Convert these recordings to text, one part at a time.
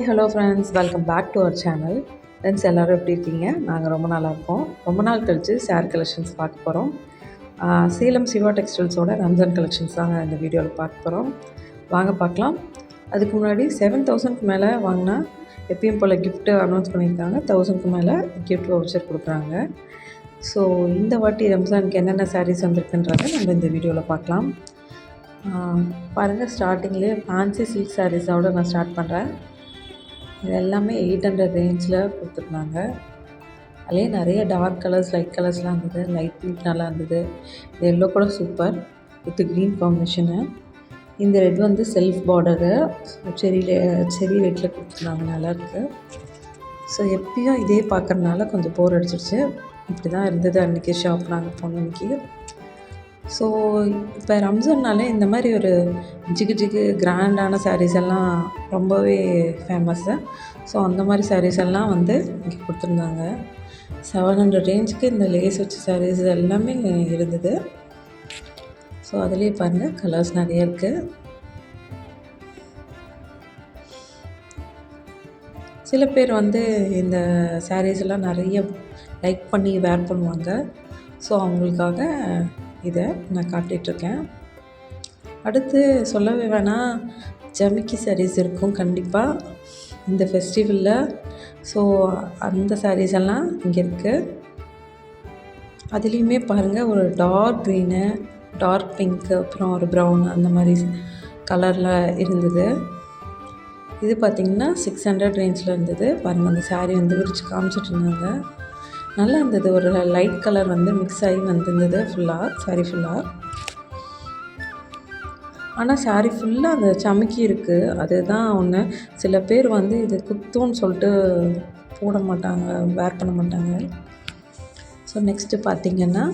Hello friends, welcome back to our channel. Friends எல்லோரும் எப்படி இருக்கீங்க? நாங்கள் ரொம்ப நல்லா இருக்கோம். ரொம்ப நாள் கழித்து சேரீ கலெக்ஷன்ஸ் பார்க்க போகிறோம். சேலம் சிவா டெக்ஸ்டைல்ஸோட ரம்ஜான் கலெக்ஷன்ஸ் தாங்க இந்த வீடியோவில் பார்க்க போகிறோம். வாங்க பார்க்கலாம். அதுக்கு முன்னாடி 7000க்கு மேலே வாங்கினா எப்பயும் போல் கிஃப்ட்டு அனௌன்ஸ் பண்ணியிருக்காங்க. 1000க்கு மேலே கிஃப்ட் வவுச்சர் கொடுக்குறாங்க. ஸோ இந்த வாட்டி ரம்ஜானுக்கு என்னென்ன சாரீஸ் வந்திருக்குன்றதை நம்ம இந்த வீடியோவில் பார்க்கலாம். பாருங்கள், ஸ்டார்டிங்லேயே ஃபேன்சி சில்க் சாரீஸோடு நான் ஸ்டார்ட் பண்ணுறேன். இது எல்லாமே 800 ரேஞ்சில் கொடுத்துருந்தாங்க. அதுலேயே நிறைய டார்க் கலர்ஸ், லைட் கலர்ஸ்லாம் இருந்தது. லைட் பிங்க் நல்லா இருந்தது. இது எல்லோ கூட சூப்பர் வித் க்ரீன் காம்பினேஷனு. இந்த ரெட் வந்து செல்ஃப் பார்டரு செரி ரெட்டில் கொடுத்துருந்தாங்க, நல்லாயிருக்கு. ஸோ எப்பயும் இதே பார்க்குறதுனால கொஞ்சம் போர் அடிச்சிருச்சு. இப்படி தான் இருந்தது அன்றைக்கி ஷாப் நாங்கள் போன அன்றைக்கி. ஸோ இப்போ ரம்ஜான்னாலே இந்த மாதிரி ஒரு ஜிகு கிராண்டான சாரீஸ் எல்லாம் ரொம்பவே ஃபேமஸ்ஸு. ஸோ அந்த மாதிரி சாரீஸ் எல்லாம் வந்து இங்கே கொடுத்துருந்தாங்க. 700 ரேஞ்சுக்கு இந்த லேஸ் வச்ச சாரீஸ் எல்லாமே இருந்தது. ஸோ அதுலேயே பாருங்கள், கலர்ஸ் நிறைய இருக்குது. சில பேர் வந்து இந்த சாரீஸ் எல்லாம் நிறைய லைக் பண்ணி வேர் பண்ணுவாங்க. ஸோ அவங்களுக்காக இதை நான் காட்டிகிட்ருக்கேன். அடுத்து சொல்லவே வேணாம், ஜமிக்கி சாரீஸ் இருக்கும் கண்டிப்பாக இந்த ஃபெஸ்டிவலில். ஸோ அந்த சாரீஸ் எல்லாம் இங்கே இருக்குது. அதுலேயுமே பாருங்கள், ஒரு டார்க் க்ரீனு, டார்க் பிங்க்கு, அப்புறம் ஒரு ப்ரௌன் அந்த மாதிரி கலரில் இருந்தது. இது பார்த்திங்கன்னா 600 ரேஞ்சில் இருந்தது. பாருங்கள், அந்த சாரீ வந்து விரிச்சு காமிச்சிட்டு இருந்தாங்க. நல்லா இருந்தது. ஒரு லைட் கலர் வந்து மிக்ஸ் ஆகி வந்திருந்தது சாரீ ஃபுல்லாக. ஆனால் சாரீ ஃபுல்லாக அந்த சமிக்கி இருக்குது. அதுதான் ஒன்று. சில பேர் வந்து இது குத்துன்னு சொல்லிட்டு போட மாட்டாங்க, வேர் பண்ண மாட்டாங்க. ஸோ நெக்ஸ்ட்டு பார்த்திங்கன்னா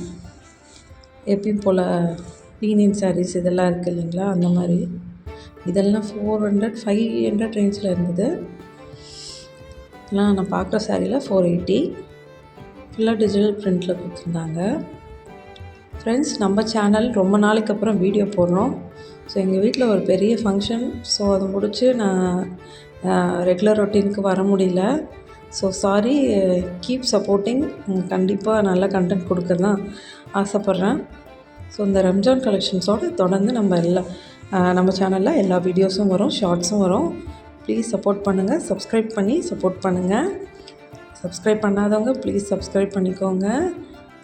எப்பயும் போல் லீனியன் சாரீஸ் இதெல்லாம் இருக்குது இல்லைங்களா, அந்த மாதிரி இதெல்லாம் 400 500 ரேஞ்சில் இருந்தது. நான் பார்க்குற சாரியில் 480 ஃபுல்லாக டிஜிட்டல் பிரிண்டில் கொடுத்துருந்தாங்க. ஃப்ரெண்ட்ஸ், நம்ம சேனல் ரொம்ப நாளைக்கு அப்புறம் வீடியோ போடுறோம். ஸோ எங்கள் வீட்டில் ஒரு பெரிய ஃபங்க்ஷன். ஸோ அதை முடித்து நான் ரெகுலர் ரொட்டீனுக்கு வர முடியல. So sorry, keep supporting. கண்டிப்பாக நல்ல கண்டென்ட் கொடுக்க தான் ஆசைப்பட்றேன். ஸோ இந்த ரம்ஜான் கலெக்ஷன்ஸோடு தொடர்ந்து நம்ம சேனலில் எல்லா வீடியோஸும் வரும், ஷார்ட்ஸும் வரும். ப்ளீஸ் சப்போர்ட் பண்ணுங்கள். சப்ஸ்கிரைப் பண்ணி சப்போர்ட் பண்ணுங்கள். சப்ஸ்கிரைப் பண்ணாதவங்க ப்ளீஸ் சப்ஸ்கிரைப் பண்ணிக்கோங்க.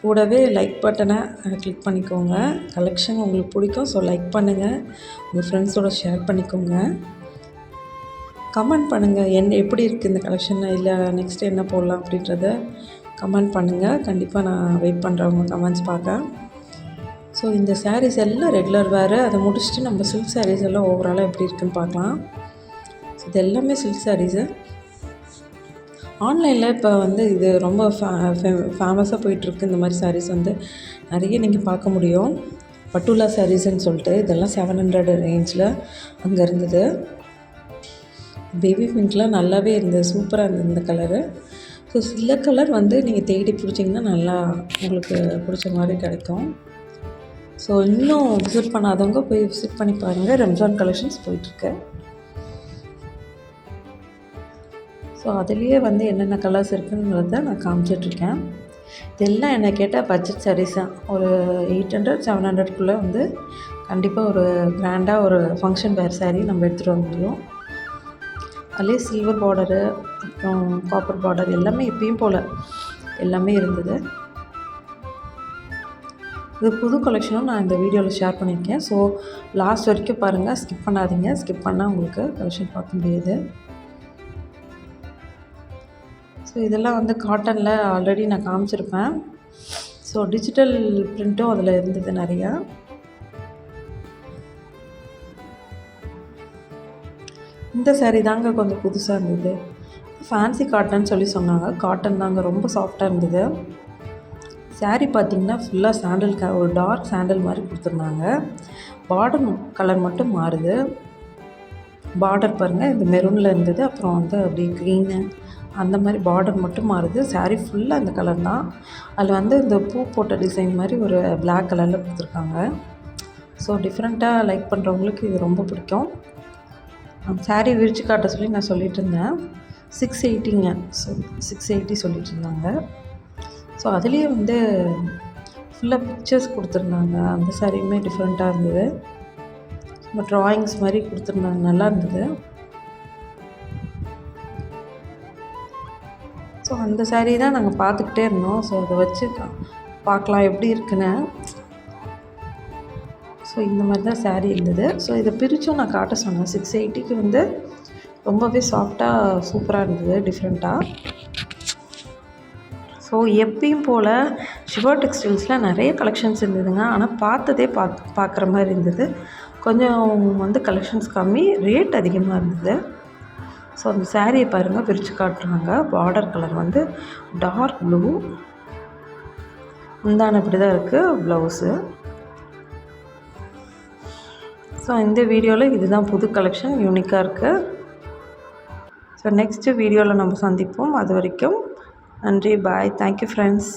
கூடவே லைக் பட்டனை கிளிக் பண்ணிக்கோங்க. கலெக்ஷன் உங்களுக்கு பிடிக்கும். ஸோ லைக் பண்ணுங்கள், உங்கள் ஃப்ரெண்ட்ஸோடு ஷேர் பண்ணிக்கோங்க. கமெண்ட் பண்ணுங்கள், எப்படி இருக்குது இந்த கலெக்ஷன், இல்லை நெக்ஸ்ட்டு என்ன போடலாம் அப்படின்றத கமெண்ட் பண்ணுங்கள். கண்டிப்பாக நான் வெயிட் பண்ணுறேன் உங்கள் கமெண்ட்ஸ் பார்க்க. ஸோ இந்த சாரீஸ் எல்லாம் ரெகுலர் வேறு. அதை முடிச்சுட்டு நம்ம சில்க் சாரீஸ் எல்லாம் ஓவராலாக எப்படி இருக்குதுன்னு பார்க்கலாம். ஸோ இது எல்லாமே சில்க் சாரீஸு. ஆன்லைனில் இப்போ வந்து இது ரொம்ப ஃபேமஸாக போயிட்டுருக்கு. இந்த மாதிரி சாரீஸ் வந்து நிறைய நீங்கள் பார்க்க முடியும். பட்டுலா சாரீஸ்ன்னு சொல்லிட்டு இதெல்லாம் 700 ரேஞ்சில் அங்கே இருந்தது. பேபி பிங்க்லாம் நல்லாவே இருந்தது, சூப்பராக இருந்தது இந்த கலரு. ஸோ சில கலர் வந்து நீங்கள் தேடி பிடிச்சிங்கன்னா நல்லா உங்களுக்கு பிடிச்ச மாதிரி கிடைக்கும். ஸோ இன்னும் விசிட் பண்ணாதவங்க போய் விசிட் பண்ணி பாருங்கள். ரம்ஜான் கலெக்ஷன்ஸ் போயிட்டுருக்கு. ஸோ அதுலேயே வந்து என்னென்ன கலர்ஸ் இருக்குதுன்றத நான் காமிச்சிட்ருக்கேன். இதெல்லாம் என்ன கேட்டால் பட்ஜெட் சாரீஸ் தான். ஒரு 800 700க்குள்ளே வந்து கண்டிப்பாக ஒரு கிராண்டாக ஒரு ஃபங்க்ஷன் வேர் சாரீ நம்ம எடுத்துகிட்டு வர முடியும். அதுலேயே சில்வர் பார்டரு, அப்புறம் காப்பர் பார்டர் எல்லாமே எப்பயும் போல் எல்லாமே இருந்தது. இது புது கலெக்ஷனும் நான் இந்த வீடியோவில் ஷேர் பண்ணியிருக்கேன். ஸோ லாஸ்ட் வரைக்கும் பாருங்கள், ஸ்கிப் பண்ணாதீங்க. ஸ்கிப் பண்ணால் உங்களுக்கு கலெக்ஷன் பார்க்க முடியாது. ஸோ இதெல்லாம் வந்து காட்டனில் ஆல்ரெடி நான் காமிச்சிருப்பேன். ஸோ டிஜிட்டல் பிரிண்ட்டும் அதில் இருந்தது நிறையா. இந்த சாரீ தாங்க கொஞ்சம் புதுசாக இருந்தது. ஃபேன்சி காட்டன் சொல்லி சொன்னாங்க. காட்டன் தாங்க, ரொம்ப சாஃப்டாக இருந்தது. சாரீ பார்த்திங்கன்னா ஃபுல்லாக சாண்டல் ஒரு டார்க் சாண்டல் மாதிரி கொடுத்துருந்தாங்க. பார்டர் கலர் மட்டும் மாறுது. பார்டர் பாருங்கள், இந்த மெரூனில் இருந்தது. அப்புறம் வந்து அப்படி க்ரீனு அந்த மாதிரி பார்டர் மட்டும் மாறுது. சாரீ ஃபுல்லாக இந்த கலர் தான். அதில் வந்து இந்த பூ போட்ட டிசைன் மாதிரி ஒரு பிளாக் கலரில் கொடுத்துருக்காங்க. ஸோ டிஃப்ரெண்ட்டாக லைக் பண்ணுறவங்களுக்கு இது ரொம்ப பிடிக்கும். சாரீ விரித்து காட்ட சொல்லி நான் சொல்லிகிட்டு இருந்தேன். 680ங்க. ஸோ 680 சொல்லிட்டு இருந்தாங்க. ஸோ அதுலேயே வந்து ஃபுல்லாக பிக்சர்ஸ் கொடுத்துருந்தாங்க. அந்த சாரியுமே டிஃப்ரெண்ட்டாக இருந்தது. நம்ம ட்ராயிங்ஸ் மாதிரி கொடுத்துருந்தாங்க, நல்லா இருந்தது. ஸோ அந்த சாரீ தான் நாங்கள் பார்த்துக்கிட்டே இருந்தோம். ஸோ அதை வச்சு பார்க்கலாம் எப்படி இருக்குன்னு. ஸோ இந்த மாதிரி தான் சாரீ இருந்தது. ஸோ இதை பிரித்தும் நான் காட்ட சொன்னேன். 680க்கு வந்து ரொம்பவே சாஃப்டாக சூப்பராக இருந்தது, டிஃப்ரெண்ட்டாக. ஸோ எப்பயும் போல் சிவா டெக்ஸ்டைல்ஸில் நிறைய கலெக்ஷன்ஸ் இருந்ததுங்க. ஆனால் பார்த்ததே பார்க்குற மாதிரி இருந்தது. கொஞ்சம் வந்து கலெக்ஷன்ஸ் கம்மி, ரேட் அதிகமாக இருந்தது. ஸோ அந்த சாரியை பாருங்கள், பிரித்து காட்டுறாங்க. பார்டர் கலர் வந்து டார்க் ப்ளூ, முந்தானை இப்படி தான் இருக்குது, ப்ளவுஸு. ஸோ இந்த வீடியோவில் இதுதான் புது கலெக்ஷன், யூனிக்காக இருக்குது. ஸோ நெக்ஸ்ட்டு வீடியோவில் நம்ம சந்திப்போம். அது வரைக்கும் நன்றி, பாய், தேங்க்யூ ஃப்ரெண்ட்ஸ்.